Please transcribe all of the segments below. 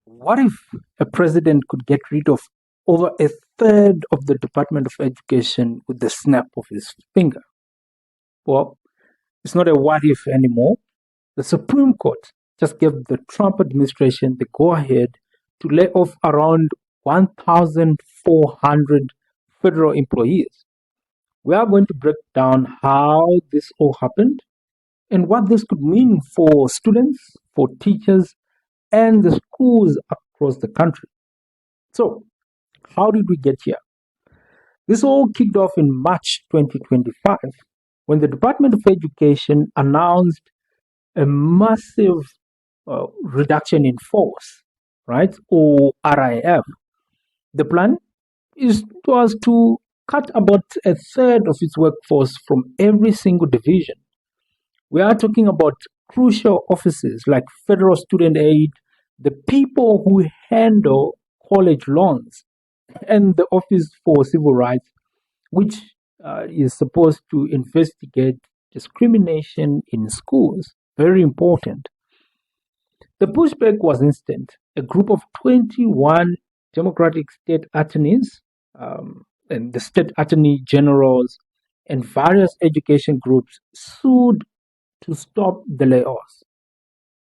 What if a president could get rid of over a third of the Department of Education with the snap of his finger? Well, it's not a what if anymore. The Supreme Court just gave the Trump administration the go ahead to lay off around 1,400 federal employees. We are going to break down how this all happened and what this could mean for students, for teachers, and the schools across the country. So, how did we get here? This all kicked off in March 2025 when the Department of Education announced a massive reduction in force, right? Or RIF. The plan was to cut about a third of its workforce from every single division. We are talking about crucial offices like federal student aid, the people who handle college loans, and the Office for Civil Rights, which is supposed to investigate discrimination in schools. Very important. The pushback was instant. A group of 21 Democratic state attorneys and the state attorney generals and various education groups sued to stop the layoffs.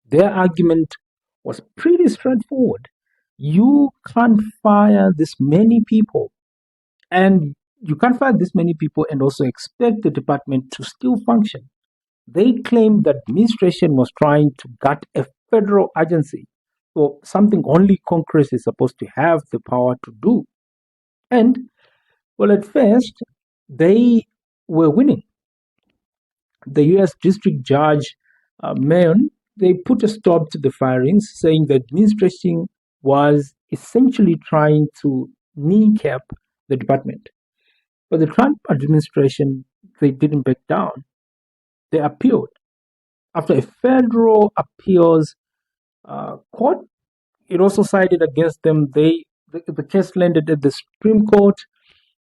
Their argument was pretty straightforward. You can't fire this many people, and you can't fire this many people and also expect the department to still function. They claimed that administration was trying to gut a federal agency, or something only Congress is supposed to have the power to do. And, well, at first, they were winning. The US District Judge Mayon, they put a stop to the firings, saying the administration was essentially trying to kneecap the department. But the Trump administration, they didn't back down. They appealed. After a federal appeals court, it also sided against them. The case landed at the Supreme Court,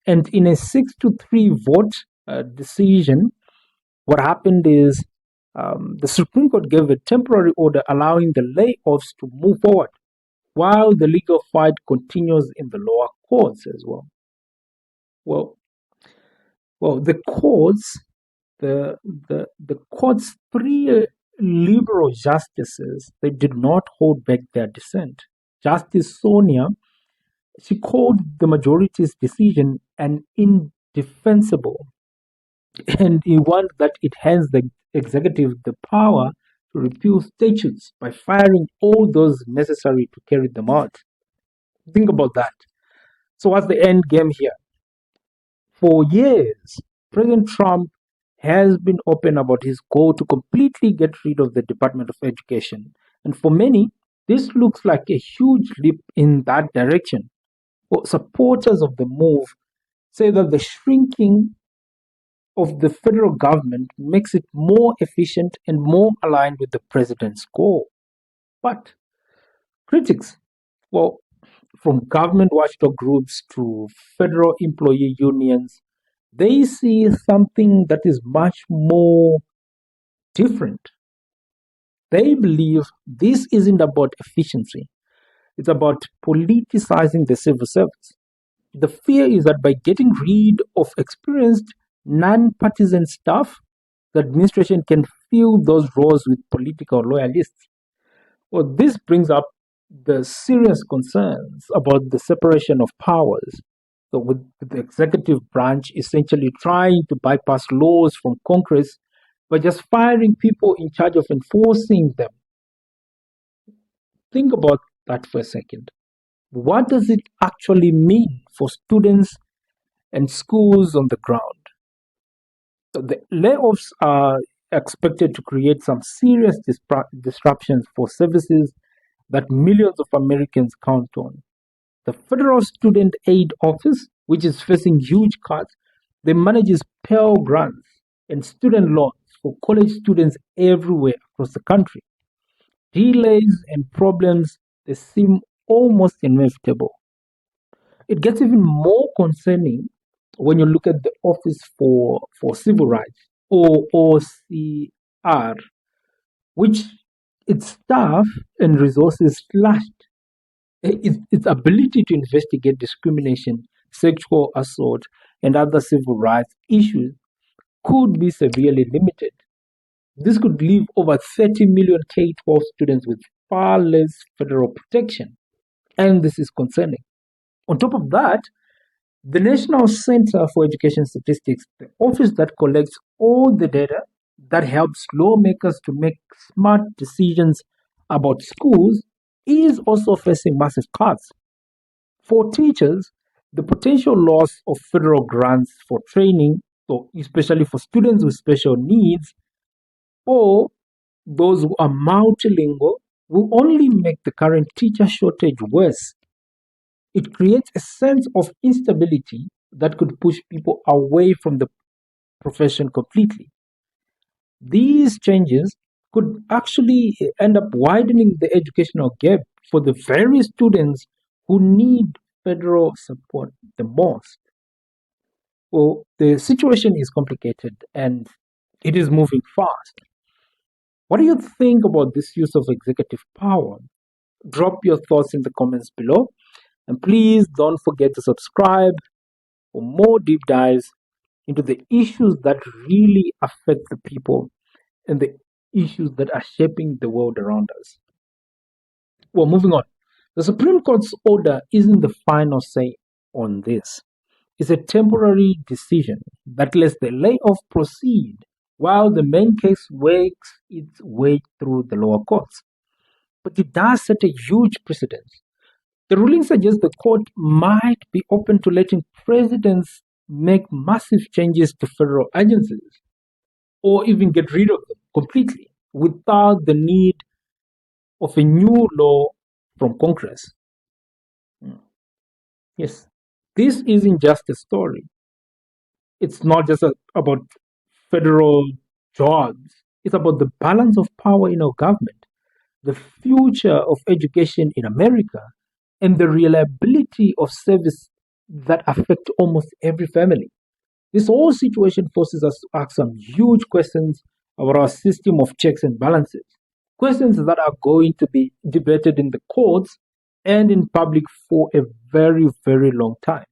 and in a 6-3 vote decision, what happened is the Supreme Court gave a temporary order allowing the layoffs to move forward, while the legal fight continues in the lower courts as well. Well, well, the court's three liberal justices, they did not hold back their dissent. Justice Sonia, she called the majority's decision an indefensible, and he warned that it hands the executive the power to repeal statutes by firing all those necessary to carry them out. Think about that. So, what's the end game here? For years, President Trump has been open about his goal to completely get rid of the Department of Education. And for many, this looks like a huge leap in that direction. Well, supporters of the move say that the shrinking of the federal government makes it more efficient and more aligned with the president's goal. But critics, well, from government watchdog groups to federal employee unions, they see something that is much more different. They believe this isn't about efficiency, it's about politicizing the civil service. The fear is that by getting rid of experienced non-partisan staff, the administration can fill those roles with political loyalists. Well, this brings up the serious concerns about the separation of powers. So, with the executive branch essentially trying to bypass laws from Congress by just firing people in charge of enforcing them. Think about that for a second. What does it actually mean for students and schools on the ground? So the layoffs are expected to create some serious disruptions for services that millions of Americans count on. The Federal Student Aid Office, which is facing huge cuts, they manages Pell Grants and student loans for college students everywhere across the country. Delays and problems, they seem almost inevitable. It gets even more concerning when you look at the Office for Civil Rights, or OCR, which its staff and resources slashed. its ability to investigate discrimination, sexual assault, and other civil rights issues could be severely limited. This could leave over 30 million K-12 students with far less federal protection, and this is concerning. On top of that, the National Center for Education Statistics, the office that collects all the data that helps lawmakers to make smart decisions about schools, is also facing massive cuts. For teachers, the potential loss of federal grants for training, so especially for students with special needs or those who are multilingual, will only make the current teacher shortage worse. It creates a sense of instability that could push people away from the profession completely. These changes could actually end up widening the educational gap for the very students who need federal support the most. Well, the situation is complicated and it is moving fast. What do you think about this use of executive power? Drop your thoughts in the comments below. And please don't forget to subscribe for more deep dives into the issues that really affect the people and the issues that are shaping the world around us. Well, moving on. The Supreme Court's order isn't the final say on this. It's a temporary decision that lets the layoff proceed while the main case works its way through the lower courts. But it does set a huge precedent. The ruling suggests the court might be open to letting presidents make massive changes to federal agencies or even get rid of them completely without the need of a new law from Congress. Yes, this isn't just a story. It's not just about federal jobs, it's about the balance of power in our government, the future of education in America, and the reliability of service that affect almost every family. This whole situation forces us to ask some huge questions about our system of checks and balances, questions that are going to be debated in the courts and in public for a very, very long time.